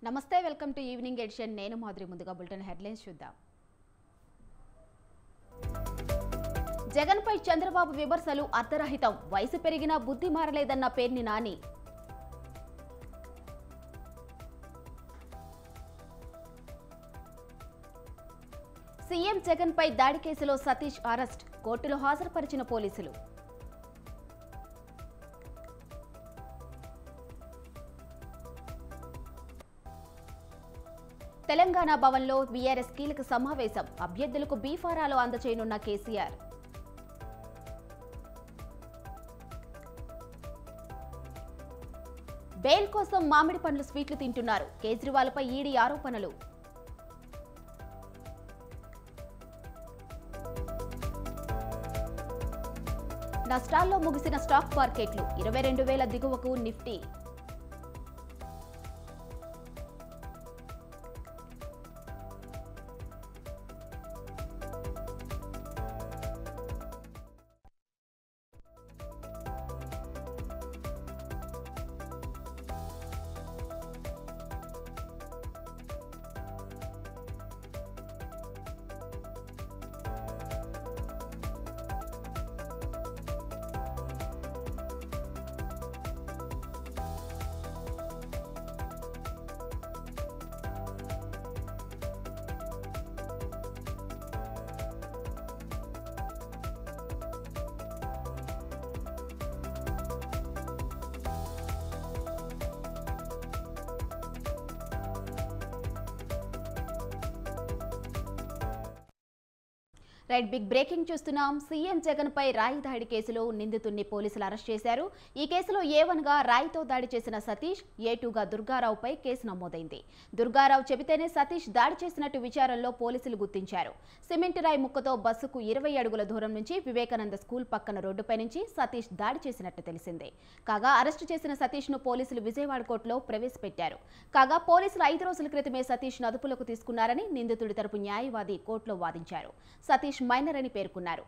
నమస్తే welcome to evening edition నేను మాధురి ముందుగా బులెటిన్ హెడ్లైన్స్ చూద్దాం జగన్ పై చంద్రబాబు విమర్శలు అర్థరహితం వయసు పెరిగినా బుద్ధి మారలేదన్న పేర్ని నాని సీఎం జగన్ పై దాడి కేసులో సతీష్ అరెస్ట్ కోర్టులో హాజరుపరిచిన పోలీసులు తెలంగాణ భవన్లో వీఆర్ఎస్ కీలక సమావేశం అభ్యర్థులకు బీఫారాలు అందజేయనున్న కేసీఆర్ బెయిల్ కోసం మామిడి పండ్లు స్వీట్లు తింటున్నారు కేజ్రీవాల్పై ఈడీ ఆరోపణలు నష్టాల్లో ముగిసిన స్టాక్ మార్కెట్లు 22,000 దిగువకు నిఫ్టీ రైట్ బిగ్ బ్రేకింగ్ చూస్తున్నాం. సీఎం జగన్ పై రాయి దాడి కేసులో నిందితుడిని పోలీసులు అరెస్ట్ చేశారు. ఈ కేసులో A1 గా రాయితో దాడి చేసిన సతీష్, A2 గా దుర్గారావుపై కేసు నమోదైంది. దుర్గారావు చెబితేనే సతీష్ దాడి చేసినట్టు విచారణలో పోలీసులు గుర్తించారు. సిమెంట్ రాయి ముక్కతో బస్సుకు 20 అడుగుల దూరం నుంచి వివేకానంద స్కూల్ పక్కన రోడ్డుపై నుంచి సతీష్ దాడి చేసినట్టు తెలిసిందే. కాగా అరెస్టు చేసిన సతీష్ ను పోలీసులు విజయవాడ కోర్టులో ప్రవేశపెట్టారు. కాగా పోలీసులు 5 రోజుల క్రితమే సతీష్ ను అదుపులోకి తీసుకున్నారని నిందితుడి తరపు న్యాయవాది కోర్టులో వాదించారు. సతీష్ మైనర్ అని పేర్కొన్నారు.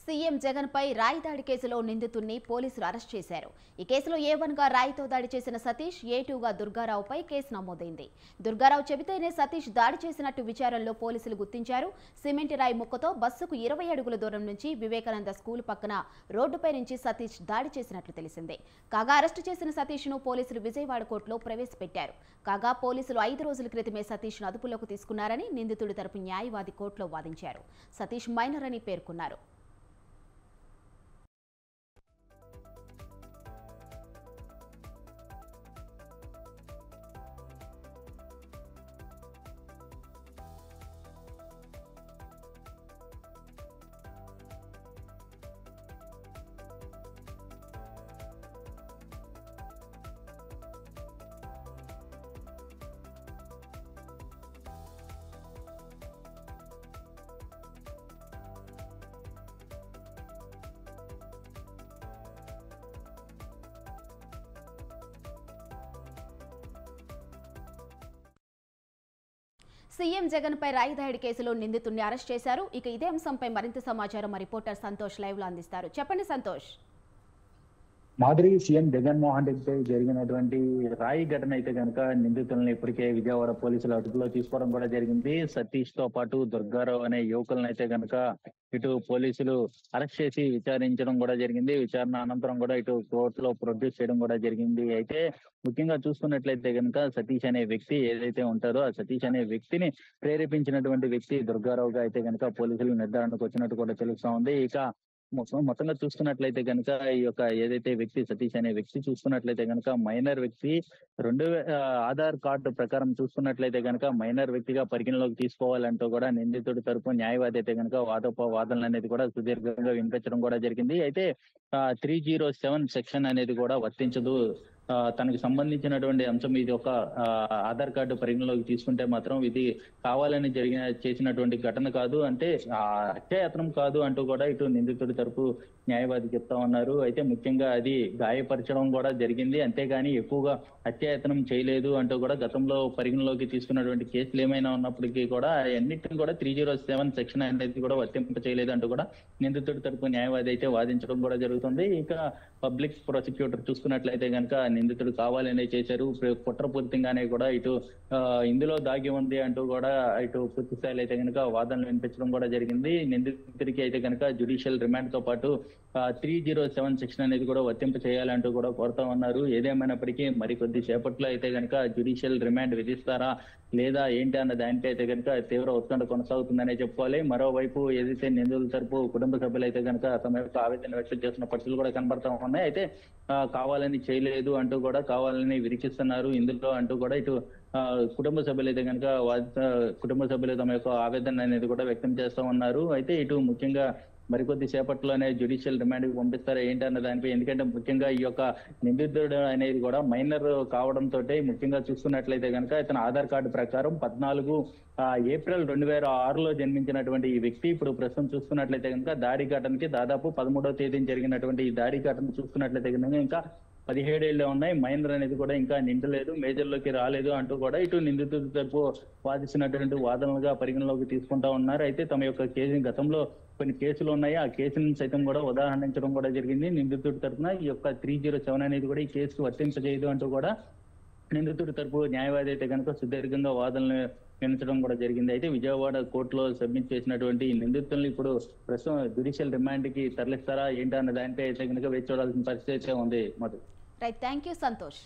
సీఎం జగన్ పై రాయి దాడి కేసులో నిందితుడిని పోలీసులు అరెస్ట్ చేశారు. ఈ కేసులో A1 గా రాయితో దాడి చేసిన సతీష్, A2 గా దుర్గారావుపై కేసు నమోదైంది. దుర్గారావు చెబితేనే సతీష్ దాడి చేసినట్టు విచారణలో పోలీసులు గుర్తించారు. సిమెంట్ రాయి ముక్కతో బస్సుకు 20 అడుగుల దూరం నుంచి వివేకానంద స్కూల్ పక్కన రోడ్డుపై నుంచి సతీష్ దాడి చేసినట్లు తెలిసిందే. కాగా అరెస్టు చేసిన సతీష్ ను పోలీసులు విజయవాడ కోర్టులో ప్రవేశపెట్టారు. కాగా పోలీసులు 5 రోజుల క్రితమే సతీష్ ను అదుపులోకి తీసుకున్నారని నిందితుడి తరపు న్యాయవాది కోర్టులో వాదించారు. సతీష్ మైనర్ అని పేర్కొన్నారు. సీఎం జగన్ పై రాయి దాడి కేసులో నిందితుడిని అరెస్ట్ చేశారు. ఇక ఇదే అంశంపై మరింత సమాచారం మా రిపోర్టర్ సంతోష్ లైవ్ లో అందిస్తారు. చెప్పండి సంతోష్. మాదిరి సీఎం జగన్మోహన్ రెడ్డిపై జరిగినటువంటి రాయి ఘటన అయితే కనుక నిందితులను ఇప్పటికే విజయవాడ పోలీసులు అదుపులో తీసుకోవడం కూడా జరిగింది. సతీష్ తో పాటు దుర్గారావు అనే యువకులను అయితే కనుక ఇటు పోలీసులు అరెస్ట్ చేసి విచారించడం కూడా జరిగింది. విచారణ అనంతరం కూడా ఇటు కోర్టులో ప్రొడ్యూస్ చేయడం కూడా జరిగింది. అయితే ముఖ్యంగా చూసుకున్నట్లయితే కనుక సతీష్ అనే వ్యక్తి ఏదైతే ఉంటారో ఆ సతీష్ అనే వ్యక్తిని ప్రేరేపించినటువంటి వ్యక్తి దుర్గారావుగా అయితే కనుక పోలీసులు నిర్ధారణకు వచ్చినట్టు కూడా తెలుస్తా ఉంది. ఇక మొత్తంగా చూసుకున్నట్లయితే కనుక ఈ యొక్క ఏదైతే వ్యక్తి సతీష్ అనే వ్యక్తి చూసుకున్నట్లయితే కనుక మైనర్ వ్యక్తి ఆధార్ కార్డు ప్రకారం చూసుకున్నట్లయితే కనుక మైనర్ వ్యక్తిగా పరిగణలోకి తీసుకోవాలంటూ కూడా నిందితుడి తరపు న్యాయవాది అయితే కనుక వాదనలు అనేది కూడా సుదీర్ఘంగా వినిపించడం కూడా జరిగింది. అయితే 307 సెక్షన్ అనేది కూడా వర్తించదు. తనకు సంబంధించినటువంటి అంశం ఇది ఒక ఆధార్ కార్డు పరిగణలోకి తీసుకుంటే మాత్రం ఇది కావాలని చేసినటువంటి ఘటన కాదు, అంటే హత్యాయత్నం కాదు అంటూ కూడా ఇటు నిందితుడి తరపు న్యాయవాది చెప్తా ఉన్నారు. అయితే ముఖ్యంగా అది గాయపరచడం కూడా జరిగింది, అంతేగాని ఎక్కువగా హత్యాయత్నం చేయలేదు అంటూ కూడా గతంలో పరిగణలోకి తీసుకున్నటువంటి కేసులు ఏమైనా ఉన్నప్పటికీ కూడా అన్నింటిని కూడా 307 సెక్షన్ అనేది కూడా వర్తింప చేయలేదు అంటూ కూడా నిందితుడి తరపు న్యాయవాది అయితే వాదించడం కూడా జరుగుతుంది. ఇక పబ్లిక్ ప్రాసిక్యూటర్ చూసుకున్నట్లయితే కనుక నిందితుడు కావాలనే చేశారు, కుట్రపూరితంగానే కూడా ఇటు ఇందులో దాగి ఉంది అంటూ కూడా ఇటు పూర్తి స్థాయిలో అయితే కనుక వాదనలు వినిపించడం కూడా జరిగింది. నిందితుడికి అయితే కనుక జ్యుడిషియల్ రిమాండ్ తో పాటు 307 సెక్షన్ అనేది కూడా వర్తింప చేయాలంటూ కూడా కోరుతా ఉన్నారు. ఏదేమైనప్పటికీ మరికొద్ది సేపట్లో అయితే కనుక జ్యుడిషియల్ రిమాండ్ విధిస్తారా లేదా ఏంటి అన్న దానిపై అయితే కనుక తీవ్ర ఉత్కంఠ కొనసాగుతుందనే చెప్పుకోవాలి. మరోవైపు ఏదైతే నిందితుల తరపు కుటుంబ సభ్యులు అయితే కనుక తమ యొక్క ఆవేదన వ్యక్తం చేస్తున్న పరిస్థితులు కూడా కనబడతా ఉన్నాయి. అయితే కావాలని చేయలేదు అంటూ కూడా కావాలని విరికిస్తున్నారు ఇందులో అంటూ కూడా ఇటు కుటుంబ సభ్యులు అయితే కనుక కుటుంబ సభ్యులు తమ యొక్క ఆవేదన అనేది కూడా వ్యక్తం చేస్తూ ఉన్నారు. అయితే ఇటు ముఖ్యంగా మరికొద్ది సేపట్లోనే జ్యుడిషియల్ రిమాండ్ కి పంపిస్తారా ఏంటి అన్న దానిపై, ఎందుకంటే ముఖ్యంగా ఈ యొక్క నిందితుడు అనేది కూడా మైనర్ కావడంతో ముఖ్యంగా చూసుకున్నట్లయితే కనుక ఇతను ఆధార్ కార్డు ప్రకారం 14 ఏప్రిల్ 2006లో జన్మించినటువంటి ఈ వ్యక్తి ఇప్పుడు ప్రస్తుతం చూసుకున్నట్లయితే కనుక దాడి ఘటనకి దాదాపు 13వ తేదీన జరిగినటువంటి ఈ దాడి ఘటన చూసుకున్నట్లయితే కనుక ఇంకా 17 ఏళ్లే ఉన్నాయి. మైనర్ అనేది కూడా ఇంకా నిండలేదు, మేజర్ లోకి రాలేదు అంటూ కూడా ఇటు నిందితుడి తరపు వాదిస్తున్నటువంటి వాదనలుగా పరిగణలోకి తీసుకుంటా ఉన్నారు. అయితే తమ యొక్క కేసు గతంలో కొన్ని కేసులు ఉన్నాయి, ఆ కేసులను సైతం కూడా ఉదాహరించడం కూడా జరిగింది. నిందితుడి తరఫున ఈ యొక్క 307 అనేది కూడా ఈ కేసుకు వర్తించలేదు అంటూ కూడా నిందితుడి తరపు న్యాయవాది అయితే కనుక సుదీర్ఘంగా వాదనలు వినించడం కూడా జరిగింది. అయితే విజయవాడ కోర్టులో సబ్మిట్ చేసినటువంటి నిందితులను ఇప్పుడు ప్రస్తుతం జ్యుడిషియల్ రిమాండ్ కి తరలిస్తారా ఏంటి అన్న దానిపై అయితే కనుక వేచి చూడాల్సిన పరిస్థితి అయితే ఉంది. Madhu. Right, thank you Santosh.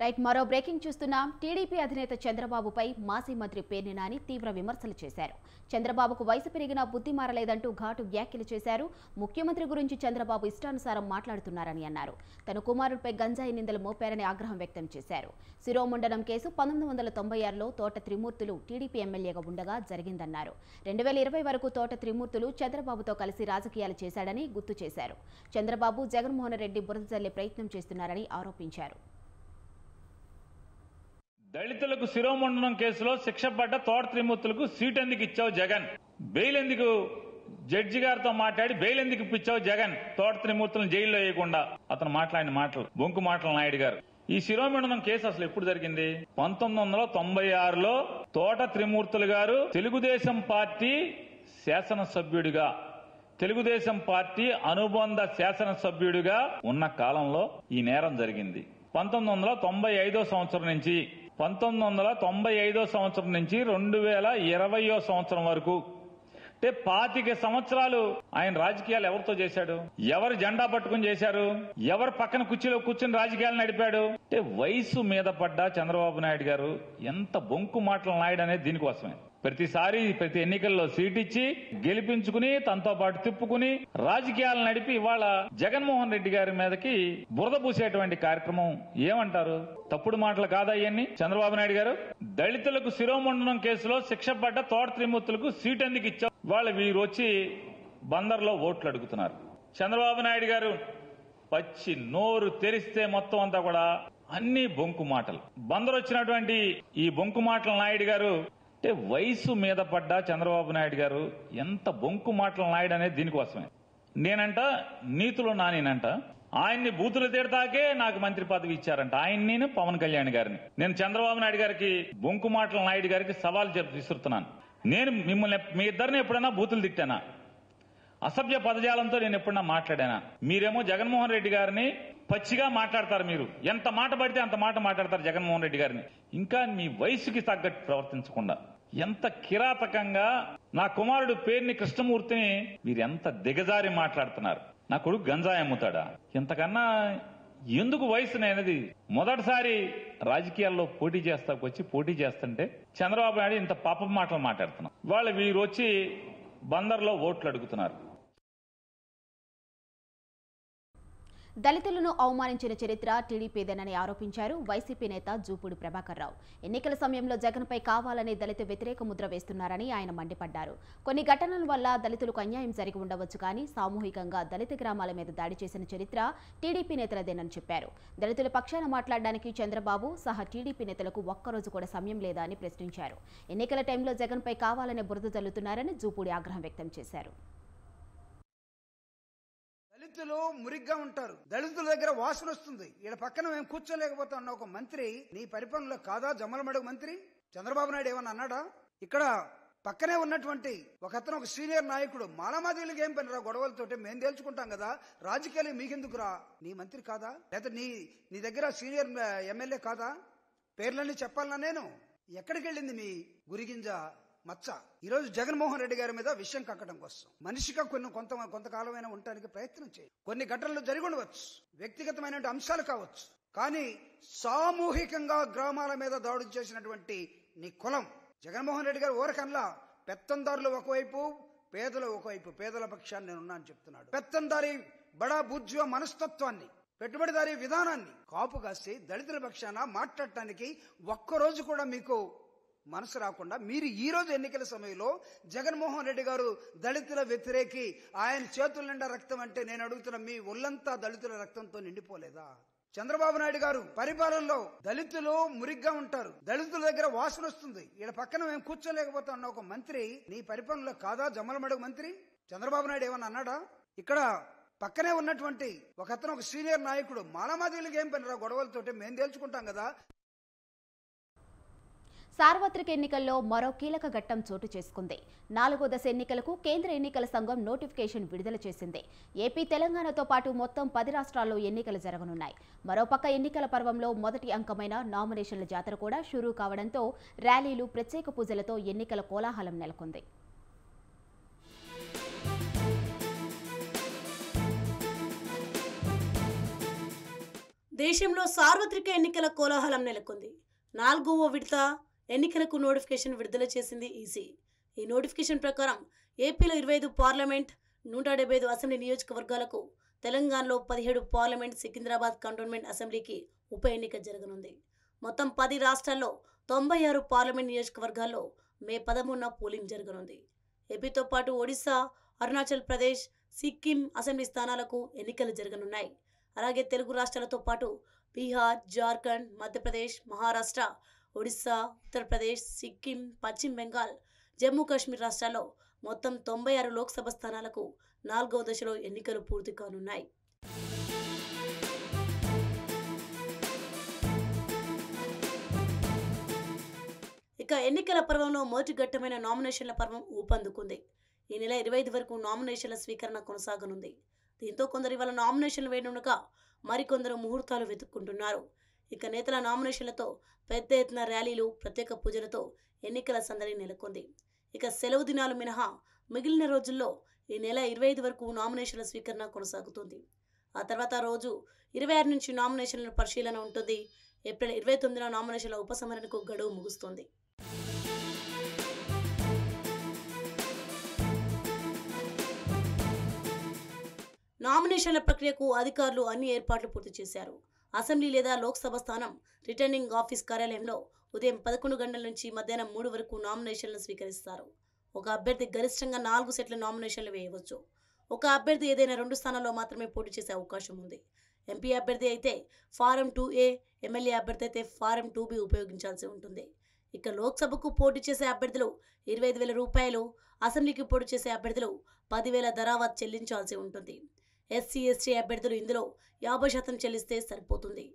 Right, మరో బ్రేకింగ్ చూస్తున్నాం. టీడీపీ అధినేత చంద్రబాబుపై మాజీ మంత్రి పేర్ని నాని తీవ్ర విమర్శలు చేశారు. చంద్రబాబుకు వయసు పెరిగినా బుద్ధి మారలేదంటూ ఘాటు వ్యాఖ్యలు చేశారు. ముఖ్యమంత్రి గురించి చంద్రబాబు ఇష్టానుసారం మాట్లాడుతున్నారని అన్నారు. తన కుమారుడిపై గంజాయి నిందలు మోపారని ఆగ్రహం వ్యక్తం చేశారు. శిరోముండనం కేసు 1996లో తోట త్రిమూర్తులు టీడీపీ ఎమ్మెల్యేగా ఉండగా జరిగిందన్నారు. 2020 వరకు తోట త్రిమూర్తులు చంద్రబాబుతో కలిసి రాజకీయాలు చేశాడని గుర్తు చేశారు. చంద్రబాబు జగన్మోహన్ రెడ్డి బురద జల్లే ప్రయత్నం చేస్తున్నారని ఆరోపించారు. దళితులకు శిరోముండనం కేసులో శిక్ష పడ్డ తోట త్రిమూర్తులకు సీట్ ఎందుకు ఇచ్చావు జగన్? బెయిల్ ఎందుకు జడ్జి గారితో మాట్లాడి బెయిల్ ఎందుకు ఇప్పించావు జగన్? తోట త్రిమూర్తులను జైల్లో వేయకుండా అతను మాట్లాడిన మాటలు బొంకు మాటలు నాయుడు గారు. ఈ శిరోముండనం కేసు అసలు ఎప్పుడు జరిగింది? 1996లో తోట త్రిమూర్తులు గారు తెలుగుదేశం పార్టీ శాసనసభ్యుడిగా, తెలుగుదేశం పార్టీ అనుబంధ శాసనసభ్యుడిగా ఉన్న కాలంలో ఈ నేరం జరిగింది. 1995 సంవత్సరం నుంచి 2020 సంవత్సరం వరకు అంటే 25 సంవత్సరాలు ఆయన రాజకీయాలు ఎవరితో చేశాడు? ఎవరు జెండా పట్టుకుని చేశారు? ఎవరు పక్కన కుర్చీలో కూర్చుని రాజకీయాలు నడిపాడు? అంటే వయసు మీద పడ్డ చంద్రబాబు నాయుడు గారు ఎంత బొంకు మాటలు నాయుడు అనేది దీనికోసమే. ప్రతిసారి ప్రతి ఎన్నికల్లో సీట్ ఇచ్చి గెలిపించుకుని తనతో పాటు తిప్పుకుని రాజకీయాలు నడిపి ఇవాళ జగన్మోహన్ రెడ్డి గారి మీదకి బురద పూసేటువంటి కార్యక్రమం ఏమంటారు? తప్పుడు మాటలు కాదా ఇవన్నీ? చంద్రబాబు నాయుడు గారు దళితులకు శిరోమండనం కేసులో శిక్ష పడ్డ తోట త్రిమూర్తులకు సీట్ ఎందుకు ఇచ్చావు? వాళ్ళ వీరు వచ్చి బందర్లో ఓట్లు అడుగుతున్నారు. చంద్రబాబు నాయుడు గారు పచ్చి నోరు తెరిస్తే మొత్తం అంతా కూడా అన్ని బొంకు మాటలు. బందరు వచ్చినటువంటి ఈ బొంకు మాటల నాయుడు గారు అంటే వయసు మీద పడ్డ చంద్రబాబు నాయుడు గారు ఎంత బొంకు మాటల నాయుడు అనేది దీనికోసమే. నేనంట నీతులు నానేనంట ఆయన్ని బూతులు తిడతాకే నాకు మంత్రి పదవి ఇచ్చారంట. నేను పవన్ కళ్యాణ్ గారిని నేను చంద్రబాబు నాయుడు గారికి బొంకు మాటల నాయుడు గారికి సవాల్ విసురుతున్నాను. నేను మిమ్మల్ని మీ ఇద్దరిని ఎప్పుడైనా బూతులు తిట్టానా? అసభ్య పదజాలంతో నేను ఎప్పుడన్నా మాట్లాడానా? మీరేమో జగన్మోహన్ రెడ్డి గారిని పచ్చిగా మాట్లాడతారు. మీరు ఎంత మాట పడితే అంత మాట మాట్లాడతారు జగన్మోహన్ రెడ్డి గారిని. ఇంకా మీ వయసుకి తగ్గట్టు ప్రవర్తించకుండా ఎంత కిరాతకంగా నా కుమారుడు పేరుని కృష్ణమూర్తిని మీరు ఎంత దిగజారి మాట్లాడుతున్నారు. నా కొడుకు గంజాయి అమ్ముతాడా? ఇంతకన్నా ఎందుకు వయసు అనేది? మొదటిసారి రాజకీయాల్లో పోటీ చేస్తుంటే చంద్రబాబు నాయుడు ఇంత పాపం మాటలు మాట్లాడుతున్నారు. వాళ్ళు వీరు వచ్చి బందర్లో ఓట్లు అడుగుతున్నారు. దళితులను అవమానించిన చరిత్ర టీడీపీదేనని ఆరోపించారు వైసీపీ నేత జూపూడి ప్రభాకర్ రావు. ఎన్నికల సమయంలో జగన్పై కావాలని దళిత వ్యతిరేక ముద్ర వేస్తున్నారని ఆయన మండిపడ్డారు. కొన్ని ఘటనల వల్ల దళితులకు అన్యాయం జరిగి ఉండవచ్చు, కానీ సామూహికంగా దళిత గ్రామాల మీద దాడి చేసిన చరిత్ర టీడీపీ నేతలదేనని చెప్పారు. దళితుల పక్షాన మాట్లాడడానికి చంద్రబాబు సహా టీడీపీ నేతలకు ఒక్కరోజు కూడా సమయం లేదా అని ప్రశ్నించారు. ఎన్నికల టైంలో జగన్పై కావాలనే బురద జల్లుతున్నారని జూపూడి ఆగ్రహం వ్యక్తం చేశారు. దళితులు మురిగ్గా ఉంటారు, దళితుల దగ్గర వాసన వస్తుంది. ఈడ పక్కన మేము కూర్చోలేకపోతా ఉన్న ఒక మంత్రి నీ పరిపాలనలో కాదా? జమ్మలమడుగు మంత్రి చంద్రబాబు నాయుడు ఏమన్నా అన్నాడా? ఇక్కడ పక్కనే ఉన్నటువంటి ఒక సీనియర్ నాయకుడు మాలామాదిలకు ఏం పనిరా గొడవలతోటి మేము తేల్చుకుంటాం కదా, రాజకీయాలు మీకెందుకురా? నీ మంత్రి కాదా? లేదా నీ దగ్గర సీనియర్ ఎమ్మెల్యే కాదా? పేర్లన్నీ చెప్పాలన్నా నేను? ఎక్కడికి వెళ్ళింది మీ గురిగింజ మచ్చ? ఈరోజు జగన్మోహన్ రెడ్డి గారి మీద విషయం కక్కడం కోసం మనిషిగా కొంతకాలమైనా ఉండటానికి ప్రయత్నం చేయి. కొన్ని ఘటనలు జరిగి ఉండవచ్చు, వ్యక్తిగతమైన అంశాలు కావచ్చు, కానీ సామూహికంగా గ్రామాల మీద దాడులు చేసినటువంటి నీ కులం జగన్మోహన్ రెడ్డి గారు ఓరకల్లా పెత్తందారులు ఒకవైపు, పేదలు ఒకవైపు, పేదల పక్షాన్ని నేనున్నా అని చెప్తున్నాడు. పెత్తందారి బడా బుజ్జువ మనస్తత్వాన్ని, పెట్టుబడిదారీ విధానాన్ని కాపు కాసి దళితుల పక్షాన మాట్లాడటానికి ఒక్కరోజు కూడా మీకు మనసు రాకుండా మీరు ఈ రోజు ఎన్నికల సమయంలో జగన్మోహన్ రెడ్డి గారు దళితుల వ్యతిరేకి, ఆయన చేతుల నిండా రక్తం అంటే నేను అడుగుతున్న మీ ఒళ్ళంతా దళితుల రక్తంతో నిండిపోలేదా? చంద్రబాబు నాయుడు గారు పరిపాలనలో దళితులు మురిగ్గా ఉంటారు, దళితుల దగ్గర వాసన వస్తుంది. ఈడ పక్కన మేము కూర్చోలేకపోతా ఉన్న ఒక మంత్రి నీ పరిపాలనలో కాదా? జమ్మలమడుగు మంత్రి చంద్రబాబు నాయుడు ఏమన్నా అన్నాడా? ఇక్కడ పక్కనే ఉన్నటువంటి ఒక సీనియర్ నాయకుడు మాలామాదిలకు ఏం పనిరా గొడవలతోటి మేము తేల్చుకుంటాం కదా. సార్వత్రిక ఎన్నికల్లో మరో కీలక ఘట్టం చోటు చేసుకుంది. 4వ దశ ఎన్నికలకు కేంద్ర ఎన్నికల సంఘం నోటిఫికేషన్ విడుదల చేసింది. ఏపీ, తెలంగాణతో పాటు మొత్తం 10 రాష్ట్రాల్లో ఎన్నికలు జరగనున్నాయి. మరోపక్క ఎన్నికల పర్వంలో మొదటి అంకమైన నామినేషన్ల జాతర కూడా షురూ కావడంతో ర్యాలీలు, ప్రత్యేక పూజలతో ఎన్నికల కోలాహలం నెలకొంది. దేశంలో సార్వత్రిక ఎన్నికల కోలాహలం నెలకొంది. 4వ విడత ఎన్నికలకు నోటిఫికేషన్ విడుదల చేసింది ఈసీ. ఈ నోటిఫికేషన్ ప్రకారం ఏపీలో 25 పార్లమెంట్, 175 అసెంబ్లీ నియోజకవర్గాలకు, తెలంగాణలో 17 పార్లమెంట్, సికింద్రాబాద్ కంటోన్మెంట్ అసెంబ్లీకి ఉప ఎన్నిక జరగనుంది. మొత్తం 10 రాష్ట్రాల్లో 96 పార్లమెంట్ నియోజకవర్గాల్లో మే 13న పోలింగ్ జరగనుంది. ఏపీతో పాటు ఒడిశా, అరుణాచల్ ప్రదేశ్, సిక్కిం అసెంబ్లీ స్థానాలకు ఎన్నికలు జరగనున్నాయి. అలాగే తెలుగు రాష్ట్రాలతో పాటు బీహార్, జార్ఖండ్, మధ్యప్రదేశ్, మహారాష్ట్ర, ఒడిశా, ఉత్తరప్రదేశ్, సిక్కిం, పశ్చిమ బెంగాల్, జమ్మూ కాశ్మీర్ రాష్ట్రాల్లో మొత్తం 96 లోక్సభ స్థానాలకు 4వ దశలో ఎన్నికలు పూర్తి కానున్నాయి. ఇక ఎన్నికల పర్వంలో మొదటి ఘట్టమైన నామినేషన్ల పర్వం ఊపందుకుంది. ఈ నెల 25 వరకు నామినేషన్ల స్వీకరణ కొనసాగనుంది. దీంతో కొందరు ఇవాళ నామినేషన్లు వేయనుండగా మరికొందరు ముహూర్తాలు వెతుక్కుంటున్నారు. ఇక నేతల నామినేషన్లతో పెద్ద ఎత్తున ర్యాలీలు, ప్రత్యేక పూజలతో ఎన్నికల సందడి నెలకొంది. ఇక సెలవు దినాలు మినహా మిగిలిన రోజుల్లో ఈ నెల 25 వరకు నామినేషన్ల స్వీకరణ కొనసాగుతుంది. ఆ తర్వాత రోజు 26 నుంచి నామినేషన్ల పరిశీలన ఉంటుంది. ఏప్రిల్ 29న నామినేషన్ల ఉపసంహరణకు గడువు ముగుస్తుంది. నామినేషన్ల ప్రక్రియకు అధికారులు అన్ని ఏర్పాట్లు పూర్తి చేశారు. అసెంబ్లీ లేదా లోక్సభ స్థానం రిటర్నింగ్ ఆఫీస్ కార్యాలయంలో ఉదయం 11 గంటల నుంచి మధ్యాహ్నం 3 వరకు నామినేషన్లు స్వీకరిస్తారు. ఒక అభ్యర్థి గరిష్టంగా 4 సెట్ల నామినేషన్లు వేయవచ్చు. ఒక అభ్యర్థి ఏదైనా 2 స్థానాల్లో మాత్రమే పోటీ చేసే అవకాశం ఉంది. ఎంపీ అభ్యర్థి అయితే ఫారం 2A, ఎమ్మెల్యే అభ్యర్థి అయితే ఫారం 2B ఉపయోగించాల్సి ఉంటుంది. ఇక లోక్సభకు పోటీ చేసే అభ్యర్థులు 25,000 రూపాయలు, అసెంబ్లీకి పోటీ చేసే అభ్యర్థులు 10,000 ధరావత్ చెల్లించాల్సి ఉంటుంది. ఎస్సీ, ఎస్టీ అభ్యర్థులు ఇందులో 50% చెల్లిస్తే సరిపోతుంది.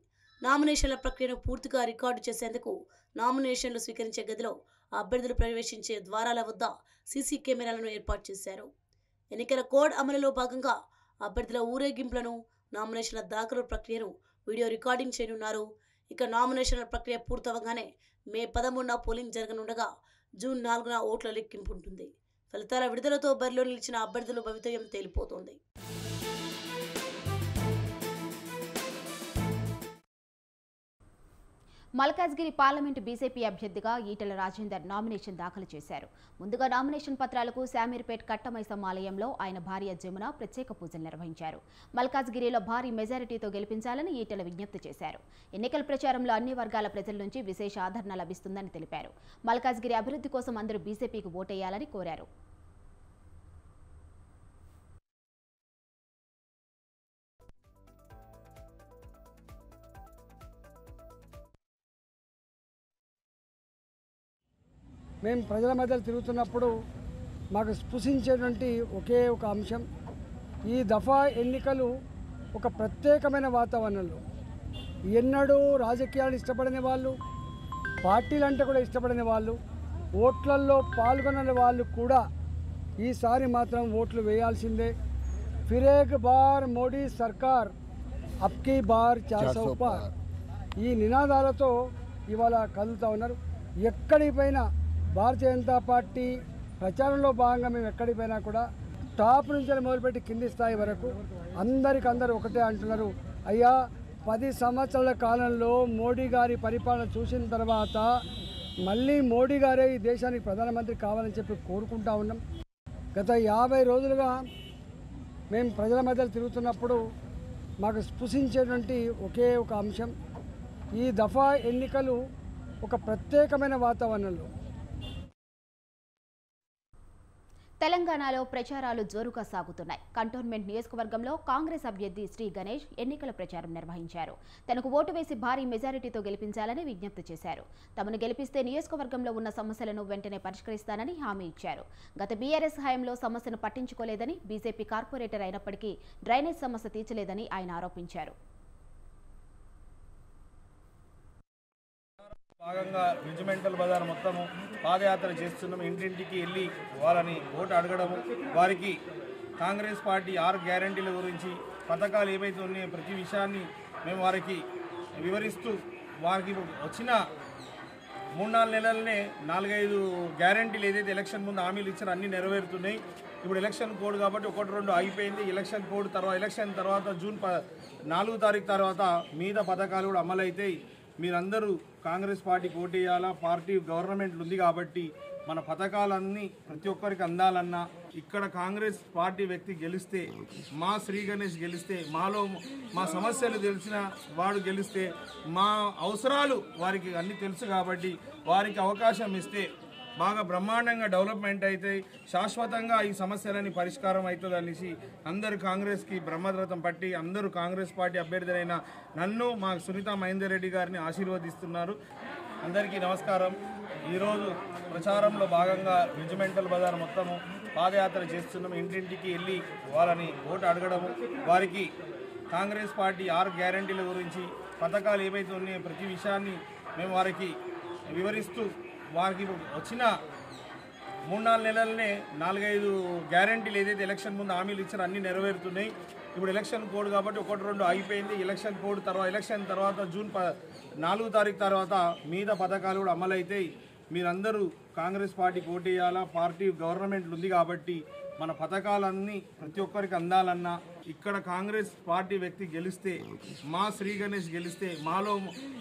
నామినేషన్ల ప్రక్రియను పూర్తిగా రికార్డు చేసేందుకు నామినేషన్లు స్వీకరించే గదిలో అభ్యర్థులు ప్రవేశించే ద్వారాల వద్ద సీసీ కెమెరాలను ఏర్పాటు చేశారు. ఎన్నికల కోడ్ అమలులో భాగంగా అభ్యర్థుల ఊరేగింపులను, నామినేషన్ల దాఖలు ప్రక్రియను వీడియో రికార్డింగ్ చేయనున్నారు. ఇక నామినేషన్ల ప్రక్రియ పూర్తవగానే మే 13న పోలింగ్ జరగనుండగా జూన్ 4న ఓట్ల లెక్కింపు ఉంటుంది. ఫలితాల విడుదలతో బరిలో నిలిచిన అభ్యర్థుల భవితవ్యం తేలిపోతోంది. మల్కాజ్గిరి పార్లమెంటు బీజేపీ అభ్యర్థిగా ఈటెల రాజేందర్ నామినేషన్ దాఖలు చేశారు. ముందుగా నామినేషన్ పత్రాలకు శామీర్పేట్ కట్టమైసమ్మ ఆలయంలో ఆయన భార్య జమున ప్రత్యేక పూజలు నిర్వహించారు. మల్కాజ్గిరిలో భారీ మెజారిటీతో గెలిపించాలని ఈటెల విజ్ఞప్తి చేశారు. ఎన్నికల ప్రచారంలో అన్ని వర్గాల ప్రజల నుంచి విశేష ఆదరణ లభిస్తుందని తెలిపారు. మల్కాజ్గిరి అభివృద్ధి కోసం అందరూ బీజేపీకి ఓటేయాలని కోరారు. మేము ప్రజల మధ్యలో తిరుగుతున్నప్పుడు మాకు స్పృశించేటువంటి ఒకే ఒక అంశం, ఈ దఫా ఎన్నికలు ఒక ప్రత్యేకమైన వాతావరణంలో ఎన్నడూ రాజకీయాలు ఇష్టపడని వాళ్ళు, పార్టీలు అంటే కూడా ఇష్టపడని వాళ్ళు, ఓట్లల్లో పాల్గొనని వాళ్ళు కూడా ఈసారి మాత్రం ఓట్లు వేయాల్సిందే. ఫిరేక్ బార్ మోడీ సర్కార్ అబ్కీ బార్ 400 పార్ ఈ నినాదాలతో ఇవాళ కదులుతూ ఉన్నారు. ఎక్కడిపైనా భారతీయ జనతా పార్టీ ప్రచారంలో భాగంగా మేము ఎక్కడిపోయినా కూడా టాప్ నుంచి మొదలుపెట్టి కింది స్థాయి వరకు అందరికందరూ ఒకటే అంటున్నారు, అయ్యా 10 సంవత్సరాల కాలంలో మోడీ గారి పరిపాలన చూసిన తర్వాత మళ్ళీ మోడీ గారే ఈ దేశానికి ప్రధానమంత్రి కావాలని చెప్పి కోరుకుంటా ఉన్నాం. గత 50 రోజులుగా మేము ప్రజల మధ్యలో తిరుగుతున్నప్పుడు మాకు స్పృశించేటువంటి ఒకే ఒక అంశం, ఈ దఫా ఎన్నికలు ఒక ప్రత్యేకమైన వాతావరణంలో. తెలంగాణలో ప్రచారాలు జోరుగా సాగుతున్నాయి. కంటోన్మెంట్ నియోజకవర్గంలో కాంగ్రెస్ అభ్యర్థి శ్రీ గణేష్ ఎన్నికల ప్రచారం నిర్వహించారు. తనకు ఓటు వేసి భారీ మెజారిటీతో గెలిపించాలని విజ్ఞప్తి చేశారు. తమను గెలిపిస్తే నియోజకవర్గంలో ఉన్న సమస్యలను వెంటనే పరిష్కరిస్తానని హామీ ఇచ్చారు. గత బీఆర్ఎస్ హయాంలో సమస్యను పట్టించుకోలేదని, బీజేపీ కార్పొరేటర్ అయినప్పటికీ డ్రైనేజ్ సమస్య తీర్చలేదని ఆయన ఆరోపించారు. భాగంగా రెజిమెంటల్ బజార్ మొత్తము పాదయాత్ర చేస్తున్నాం. ఇంటింటికి వెళ్ళి వాళ్ళని ఓటు అడగడము, వారికి కాంగ్రెస్ పార్టీ 6 గ్యారంటీల గురించి, పథకాలు ఏవైతే ఉన్నాయో ప్రతి విషయాన్ని మేము వారికి వివరిస్తూ, వారికి వచ్చిన 3-4 నెలలనే 4-5 గ్యారంటీలు ఏదైతే ఎలక్షన్ ముందు హామీలు ఇచ్చారో అన్నీ నెరవేరుతున్నాయి. ఇప్పుడు ఎలక్షన్ కోడ్ కాబట్టి 1-2 అయిపోయింది. ఎలక్షన్ కోడ్ తర్వాత, ఎలక్షన్ తర్వాత జూన్ 4 తారీఖు తర్వాత మిగతా పథకాలు కూడా అమలవుతాయి. మీరందరూ కాంగ్రెస్ పార్టీకి ఓటు వేయాలా. పార్టీ గవర్నమెంట్ ఉంది కాబట్టి మన పథకాలన్నీ ప్రతి ఒక్కరికి అందాలన్నా, ఇక్కడ కాంగ్రెస్ పార్టీ వ్యక్తి గెలిస్తే, మా శ్రీ గణేష్ గెలిస్తే, మాలో మా సమస్యలు తెలిసిన వాడు గెలిస్తే, మా అవసరాలు వారికి అన్నీ తెలుసు కాబట్టి వారికి అవకాశం ఇస్తే బాగా బ్రహ్మాండంగా డెవలప్మెంట్ అవుతాయి, శాశ్వతంగా ఈ సమస్యలని పరిష్కారం అవుతుంది అనేసి అందరూ కాంగ్రెస్కి బ్రహ్మరథం పట్టి అందరూ కాంగ్రెస్ పార్టీ అభ్యర్థులైన నన్ను, మా సునీతా మహేందర్ రెడ్డి గారిని ఆశీర్వదిస్తున్నారు. అందరికీ నమస్కారం. ఈరోజు ప్రచారంలో భాగంగా రెజిమెంటల్ బజార్ మొత్తము పాదయాత్ర చేస్తున్నాం. ఇంటింటికి వెళ్ళి వాళ్ళని ఓటు అడగడము, వారికి కాంగ్రెస్ పార్టీ 6 గ్యారంటీల గురించి, పథకాలు ఏవైతే ఉన్నాయో ప్రతి విషయాన్ని మేము వారికి వివరిస్తూ, వారికి వచ్చిన 3-4 నెలలనే 4-5 గ్యారంటీలు ఏదైతే ఎలక్షన్ ముందు హామీలు ఇచ్చారో అన్నీ నెరవేరుతున్నాయి. ఇప్పుడు ఎలక్షన్ కోడ్ కాబట్టి 1-2 అయిపోయింది. ఎలక్షన్ కోడ్ తర్వాత, ఎలక్షన్ తర్వాత జూన్ 4 తారీఖు తర్వాత మిగతా పథకాలు కూడా అమలవుతాయి. మీరందరూ కాంగ్రెస్ పార్టీకి ఓటేయాలా, పార్టీ గవర్నమెంట్ ఉంది కాబట్టి మన పథకాలన్నీ ప్రతి ఒక్కరికి అందాలన్నా ఇక్కడ కాంగ్రెస్ పార్టీ వ్యక్తి గెలిస్తే, మా శ్రీ గణేష్ గెలిస్తే, మాలో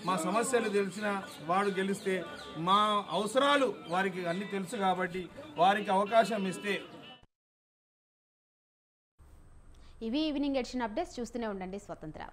మా సమస్యలు తెలిసిన వాడు గెలిస్తే, మా అవసరాలు వారికి అన్ని తెలుసు కాబట్టి వారికి అవకాశం ఇస్తే. ఇవి ఈవినింగ్ ఎడిషన్ అప్డేట్స్. చూస్తూనే ఉండండి స్వతంత్ర.